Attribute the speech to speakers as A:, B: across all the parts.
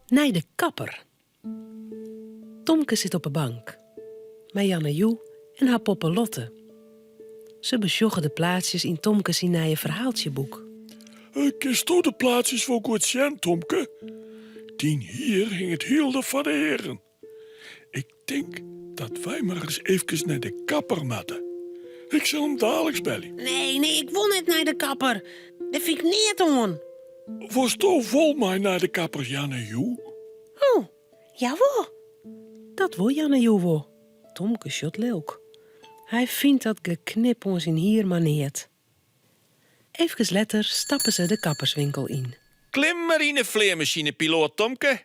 A: Naar de kapper. Tomke zit op een bank. Met Janne Joe en haar poppen Lotte. Ze besjoggen de plaatsjes in Tomke's nieuwe verhaaltjeboek.
B: Kist de plaatsjes voor goed zien, Tomke? Dien hier hing het hielde van de heren. Ik denk dat wij maar eens even naar de kapper moeten. Ik zal hem dadelijk bellen.
C: Nee, ik wil net naar de kapper. Dat vind ik niet doen.
B: Was toch vol mij naar de kapper, Janne Joe?
C: Oh, jawel.
A: Dat wil Janne Joe wel. Tomke shot leuk. Hij vindt dat geknip ons in hier maneert. Even later stappen ze de kapperswinkel in.
D: Klim maar in de vleermachine, piloot Tomke.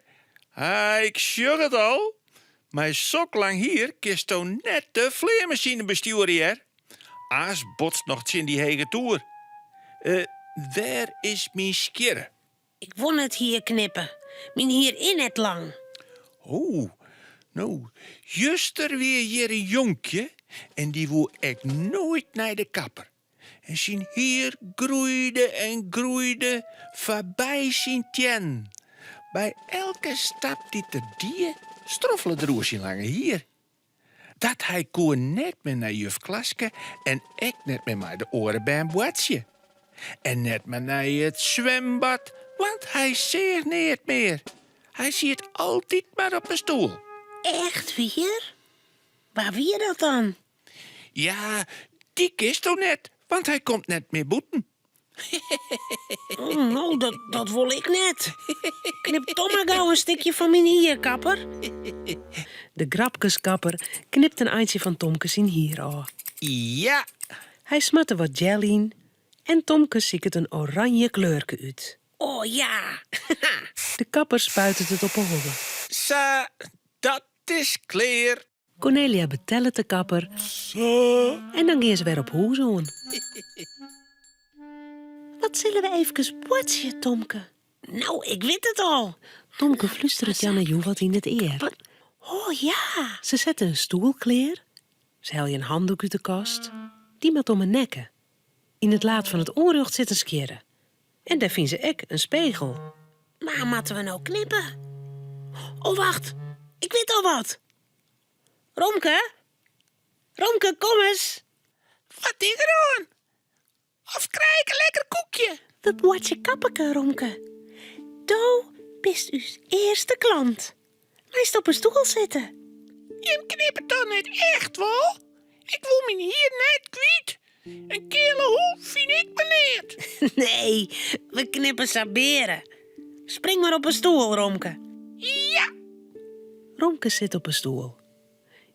D: Ik sjug het al. Maar zo lang hier kist toch net de vleermachine besturen hier. Aas botst nog in die hege toer. Waar is mijn skierre?
C: Ik wil het hier knippen. Mijn hier in het lang.
D: Oh, nou, juster weer hier een jonkje. En die woe ik nooit naar de kapper. En zien hier groeide en groeide voorbij zijn tjen. Bij elke stap die te die stroffelen de roosje langer hier. Dat hij koen net met naar juf Klaske en ik net met mij de oren bij een bootje. En net met naar het zwembad, want hij zeer niet meer. Hij zit altijd maar op een stoel.
C: Echt weer? Waar weer dat dan?
D: Ja, die kist toch net, want hij komt net meer boeten.
C: Oh, nou, dat wil ik net. Knip toch maar gauw een stukje van mijn hier, kapper.
A: De grapkeskapper knipt een eindje van Tomke's in hier af.
D: Ja,
A: Hij smat er wat gel in en Tomke ziet het een oranje kleurke uit.
C: Oh ja.
A: De kapper spuit het op een holle.
D: sa, dat is klaar.
A: Cornelia betelt de kapper
B: Zo.
A: en dan gaan ze weer op hoezoen. Wat zullen we even botsen, Tomke?
C: Nou, ik weet het al.
A: Tomke fluistert Janne Joe wat in het eer.
C: Oh ja.
A: Ze zetten een stoel klaar. Ze halen een handdoek uit de kast. Die met om een nekken. In het laad van het oorrucht zit een skierre. En daar vinden ze ook een spiegel.
C: Maar moeten we nou knippen? Oh, wacht. Ik weet al wat. Romke? Romke, kom eens. Wat is er aan? Of krijg ik een lekker koekje?
A: We botsen kappeke, Romke. Do bist uw eerste klant. Hij op een stoel zitten.
C: Je knipt dan niet echt, wel? Ik wil me hier net kwijt. Een kele hoe vind ik beleerd. Nee, we knippen saberen. Spring maar op een stoel, Romke. Ja.
A: Romke zit op een stoel.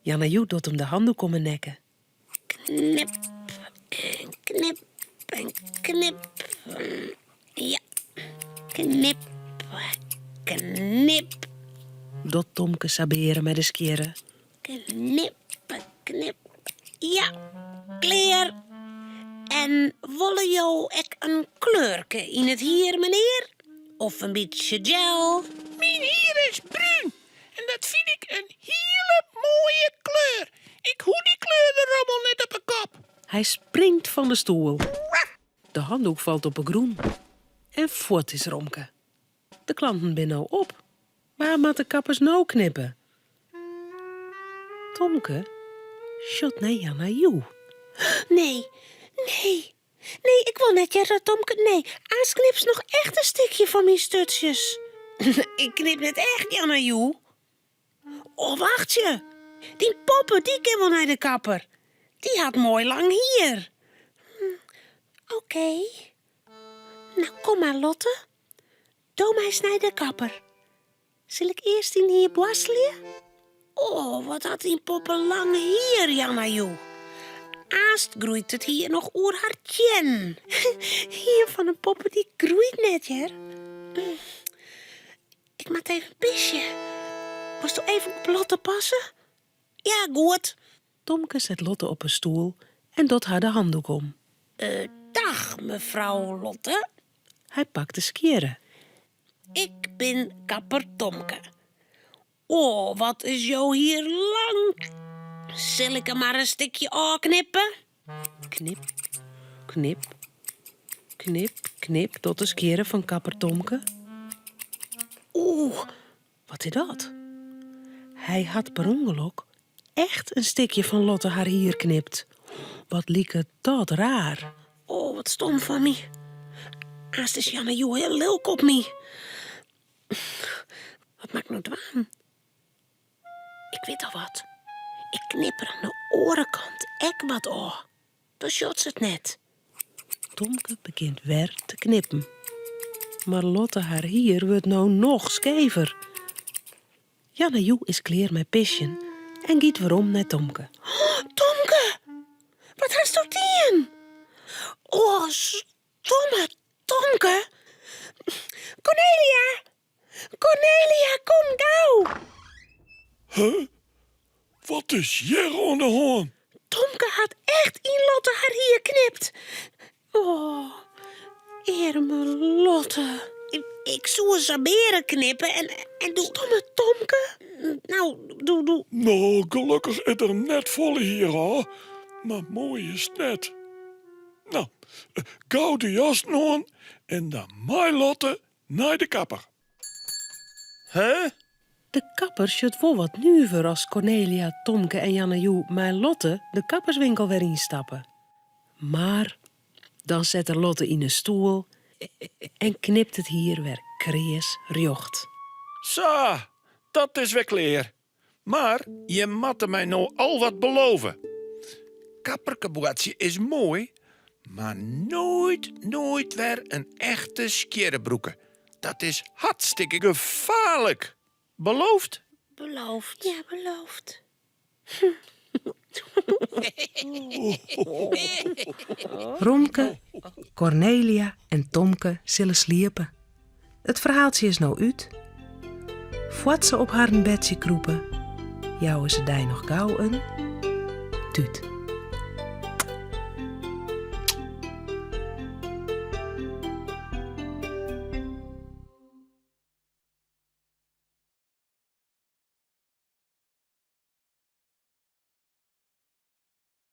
A: Janne Joe doet hem de handdoek om een nekken.
C: Knip en knip en knip. Ja. Knip, knip,
A: Dot Tomke saberen met de skierre.
C: knip, knip. Ja, kleer. En willen jou ek een kleurke in het hier, meneer? Of een beetje gel? Mijn hier is bruin. En dat vind ik een hele mooie kleur. Ik hoef die kleur de rommel net op een kop.
A: Hij springt van de stoel. De handdoek valt op een groen. En voort is Romke. De klanten zijn nou op. Waar moet de kappers nou knippen? Tomke, shot naar Janne Joe.
C: Nee, ik wil net zeggen, Tomke. Nee, Aas knipt nog echt een stukje van mijn stutjes. Ik knip net echt, Janne Joe. Oh, wacht je. Die poppen, die kan wel naar de kapper. Die had mooi lang hier. Oké. Nou, kom maar, Lotte. Doe mij eens naar de kapper. Zal ik eerst in hier boaselen? Oh, wat had die poppen lang hier, Janne Joe. Aast groeit het hier nog oer haar tjen. Hier van een poppen die groeit net, hè? Ik maak even een pisje. Moest toch even op Lotte passen? Ja, goed.
A: Tomke zet Lotte op een stoel en dot haar de handdoek om.
C: Dag, mevrouw Lotte.
A: Hij pakt de skierre.
C: Ik ben kapper Tomke. Oh, wat is jou hier lang. Zal ik er maar een stukje afknippen?
A: Knip, knip, knip, knip tot de skierre van kapper Tomke.
C: Oeh,
A: Wat is dat? Hij had per ongeluk echt een stukje van Lotte haar hier knipt. Wat liek het dat raar.
C: Oh, wat stom van me. Haast is Janne Joe heel lelijk op me. Wat maakt nou dwaan? Ik weet al wat. Ik knip er aan de orenkant ek wat oor. Dan shot ze het net.
A: Tomke begint weer te knippen. Maar Lotte haar hier wordt nou nog skever. Janne Joe is klaar met pissen en giet weerom naar Tomke.
C: Oh, Tomke! Wat haast u tien? Oh, stomme Tomke! Cornelia! Cornelia, kom gauw!
B: Huh? Wat is hier aan de hand?
C: Tomke had echt in Lotte haar hier knipt. Oh, arme Lotte. Ik zou ze beren knippen en doe... Stomme Tomke. Nou, doe.
B: Nou, gelukkig is er net volle hier, hoor. Maar mooi is het net. Nou, gauw de jas aan en dan mij Lotte naar de kapper.
D: Huh?
A: De kapper zit wel wat nuver als Cornelia, Tomke en Janne Joe met Lotte de kapperswinkel weer instappen. Maar dan zet er Lotte in een stoel en knipt het hier weer krees rjocht.
D: Zo, dat is weer klaar. Maar je moet mij nou al wat beloven. Kapperkeboetje is mooi, maar nooit weer een echte skierenbroeken. Dat is hartstikke gevaarlijk. Beloofd?
C: Beloofd. Ja, beloofd.
E: Romke, Cornelia en Tomke zullen sliepen. Het verhaaltje is nou uit. Voordat ze op haar bedje kroepen, jouwen ze die nog gauw een tuut.